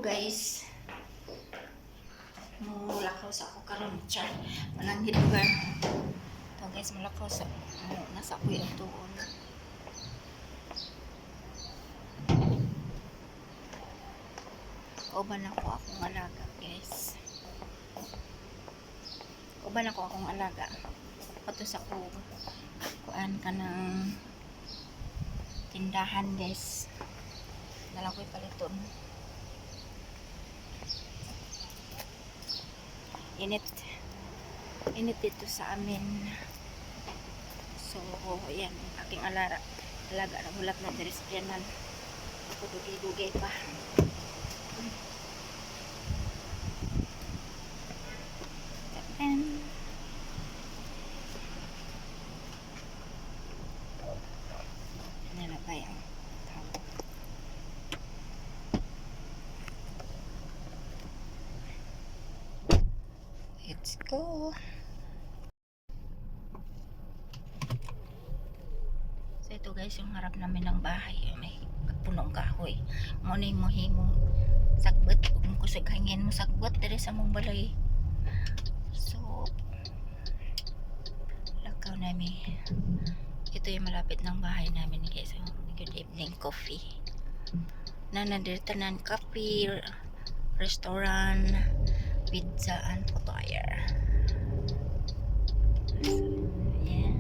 Guys, mulakaw sa ako karon char walang hilugan to guys, mulakaw sa nasa ako yung tuon. Uban ako akong alaga guys, uban ako akong alaga pato sa ko kuan ka ng tindahan guys, dala ko'y paliton. Init dito sa amin. So ayan, aking alaga na hulat na diri sa piyanan. Ako dugay-dugay pa. And yan na ba yan? Let's go. So ito guys, yung harap namin ng bahay, may punong kahoy. Muna yung mohimong sagbot, kung kusag hangin mo sagbot dere sa mong balay. So lakaw namin. Ito yung malapit ng bahay namin guys. So, good evening coffee. Nanandirtanan coffee, restaurant, pizza and footwear. So, yeah.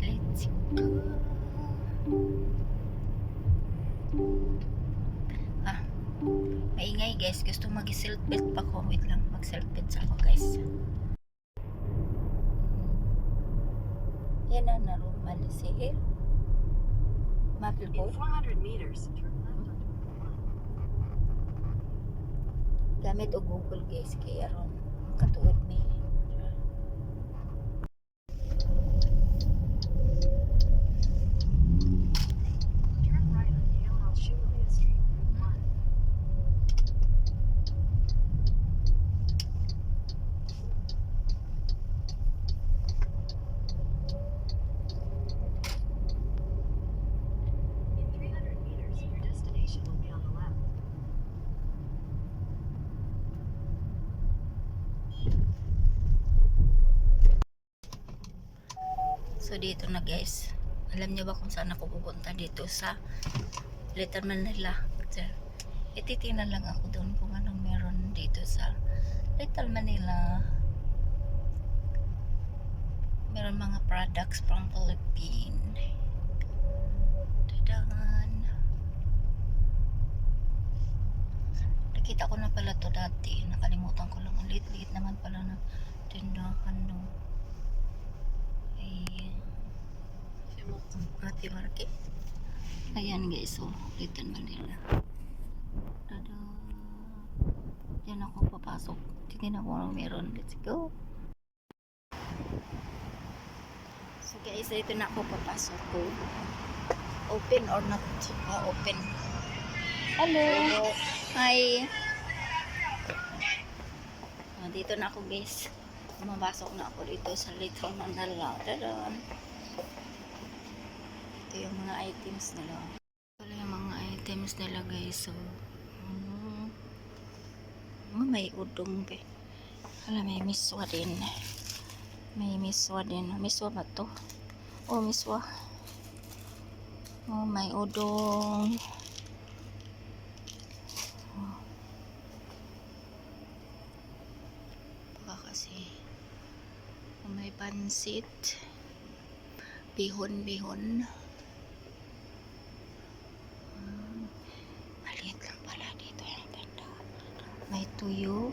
Let's go. Maingay guys, gusto mag-selfie pa ko. Wait lang, mag-selfie ako guys. Yan na naroon si Hill. Maple In 400 meters, turn left onto gamit o Google guys, kaya ron katuod may turn right on Yale Shibuya Street, Route 1. In 300 meters, your destination will be on the left. So dito na guys, alam niyo ba kung saan ako pupunta? Dito sa Little Manila. Ititingnan lang ako doon kung anong meron dito sa Little Manila. Meron mga products from Philippines. Dadan. Nakita ko na pala to dati, nakalimutan ko lang. Ang liit-liit naman pala ng tindahan no. Ate Market. Ayan guys, so Little Manila. Tada. Diyan ako papasok. Tingnan ako anong meron. Let's go. So guys, dito na ako papasok ko. Open or not? Open. Hello. Hi. Dito na ako guys. Mapasok na ako dito sa Little Manila. Tada. Yung mga items nila. Wala yung mga items nila guys. So, may udong pe. Wala, may miswa din. May miswa din. Miswa ba to? Oh, miswa. Oh, may udong. Oh. Baka kasi. Oh, may pansit. Bihon-bihon. Maliit lang pala dito yung tanda. May tuyo.